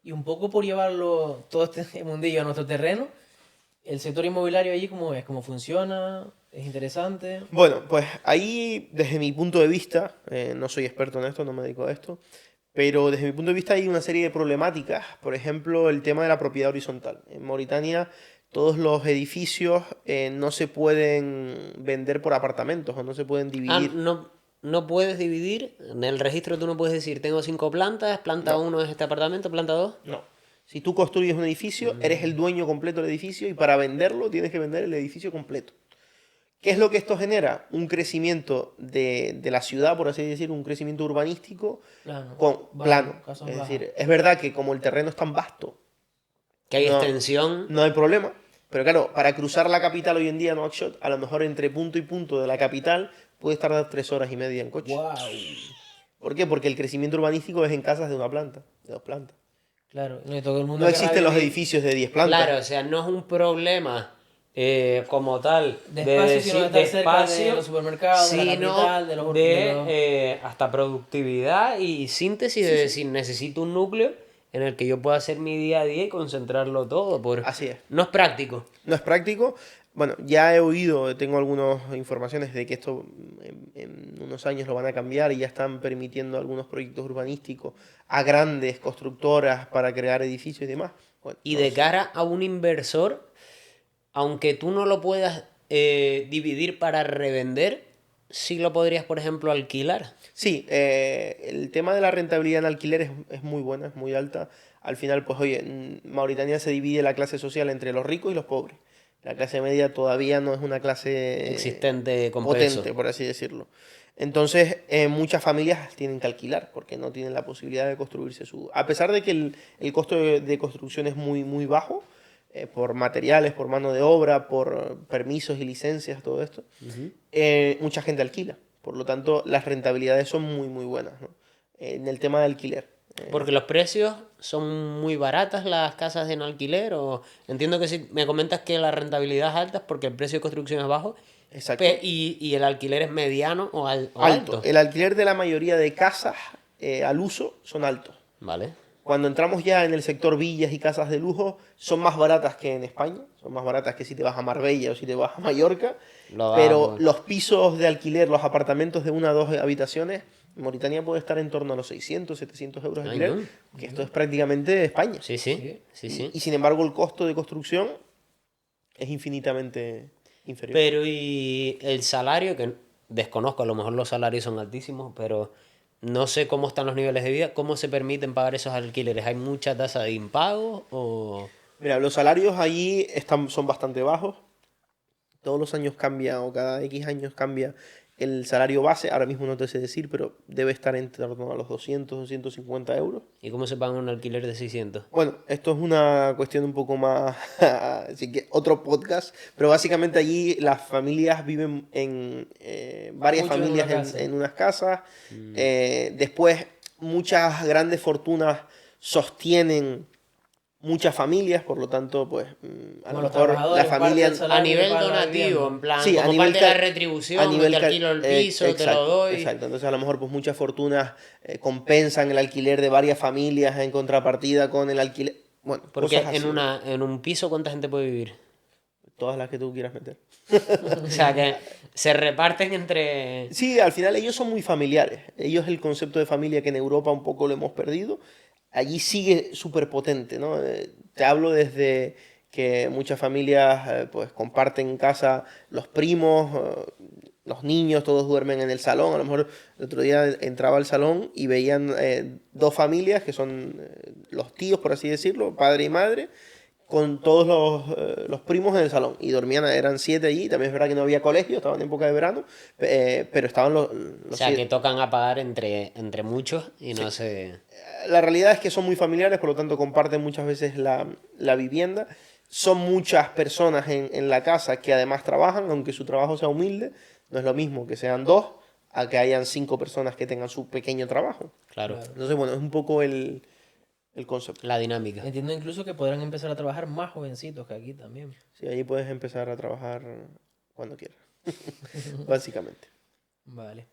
Y un poco por llevarlo todo este mundillo a nuestro terreno, el sector inmobiliario allí, ¿cómo funciona? ¿Es interesante? Bueno, pues ahí, desde mi punto de vista, no soy experto en esto, no me dedico a esto, pero desde mi punto de vista hay una serie de problemáticas. Por ejemplo, el tema de la propiedad horizontal. En Mauritania, todos los edificios no se pueden vender por apartamentos o no se pueden Ah, dividir. no, no puedes dividir. En el registro tú no puedes decir, tengo 5 plantas, planta No, 1 es este apartamento, planta 2. no. Si tú construyes un edificio, eres el dueño completo del edificio y para venderlo tienes que vender el edificio completo. ¿Qué es lo que esto genera? Un crecimiento de la ciudad, por así decir, un crecimiento urbanístico Plano, plano. bajo, casas Es bajas. decir, es verdad que como el terreno es tan vasto, Que hay no, extensión. no hay problema. Pero claro, para cruzar la capital hoy en día, Nouakchott, a lo mejor entre punto y punto de la capital, puedes tardar 3 horas y media en coche. ¡Wow! ¿Por qué? Porque el crecimiento urbanístico es en casas de una planta, de 2 plantas. Claro, no, y todo el No mundo querrá existen los vivir edificios de 10 plantas. Claro, o sea, no es un problema como tal de de espacio, sino de decir de estar cerca de espacio, los supermercados, de la sino capital, de hasta productividad y síntesis de Sí, sí. decir, necesito un núcleo en el que yo pueda hacer mi día a día y concentrarlo todo. Así es. No es práctico. No es práctico. Bueno, ya he oído, tengo algunas informaciones de que esto en unos años lo van a cambiar y ya están permitiendo algunos proyectos urbanísticos a grandes constructoras para crear edificios y demás. Bueno, Y no lo de sé. cara a un inversor, aunque tú no lo puedas dividir para revender, sí lo podrías, por ejemplo, alquilar. Sí, el tema de la rentabilidad en alquiler es muy buena, es muy alta. Al final, pues oye, en Mauritania se divide la clase social entre los ricos y los pobres. La clase media todavía no es una clase Existente con peso. potente, por así decirlo. Entonces, muchas familias tienen que alquilar porque no tienen la posibilidad de construirse su... A pesar de que el costo de construcción es muy, muy bajo, por materiales, por mano de obra, por permisos y licencias, todo esto, mucha gente alquila. Por lo tanto, las rentabilidades son muy, muy buenas, ¿no? En el tema de alquiler. Porque los precios son muy baratas las casas en alquiler, o entiendo que si me comentas que la rentabilidad es alta es porque el precio de construcción es bajo Exacto. y el alquiler es mediano o Alto. alto. El alquiler de la mayoría de casas al uso son altos. ¿Vale? Cuando entramos ya en el sector villas y casas de lujo, son más baratas que en España, son más baratas que si te vas a Marbella o si te vas a Mallorca, Lo pero hago. los pisos de alquiler, los apartamentos de 1 o 2 habitaciones, en Mauritania puede estar en torno a los 600, 700 euros de Ay, alquiler, no. que esto es prácticamente España. Sí, sí, Sí. sí, Y, sí. y sin embargo el costo de construcción es infinitamente inferior. Pero y el salario, que desconozco, a lo mejor los salarios son altísimos, pero no sé cómo están los niveles de vida, cómo se permiten pagar esos alquileres. ¿Hay mucha tasa de impago o...? Mira, los salarios allí son bastante bajos. Todos los años cambia o cada X años cambia el salario base. Ahora mismo no te sé decir, pero debe estar en torno a los 200, 250 euros. ¿Y cómo se paga un alquiler de 600? Bueno, esto es una cuestión un poco más, así que otro podcast, pero básicamente allí las familias viven en varias Muchos en una familias casa. en unas casas. Después, muchas grandes fortunas sostienen muchas familias, por lo tanto, pues a Como lo los mejor la trabajadores, parte familia... del A salario que nivel pagan la donativo, vivienda. en plan, Sí, a como nivel... parte de la A retribución, te nivel... alquilo el piso, te lo exacto, doy. exacto. Entonces a lo mejor pues muchas fortunas compensan el alquiler de varias familias en contrapartida con el alquiler... Bueno, cosas Porque así, ¿no? en un piso, ¿cuánta gente puede vivir? Todas las que tú quieras meter. O sea, que se reparten entre... Sí, al final ellos son muy familiares. Ellos el concepto de familia que en Europa un poco lo hemos perdido, allí sigue súper potente, ¿no? Te hablo desde que muchas familias pues comparten en casa los primos, los niños, todos duermen en el salón. A lo mejor el otro día entraba al salón y veían 2 familias que son los tíos, por así decirlo, padre y madre, con todos los primos en el salón. Y dormían, eran 7 allí. También es verdad que no había colegio, estaban en época de verano, pero estaban O los sea, que 7. tocan a pagar entre muchos y Sí. no se... La realidad es que son muy familiares, por lo tanto comparten muchas veces la vivienda. Son muchas personas en la casa que además trabajan, aunque su trabajo sea humilde. No es lo mismo que sean 2 a que hayan 5 personas que tengan su pequeño trabajo. Claro, Claro. Entonces, bueno, es un poco el concepto. la dinámica. Entiendo incluso que podrán empezar a trabajar más jovencitos que aquí también. Sí, allí puedes empezar a trabajar cuando quieras, básicamente. Vale.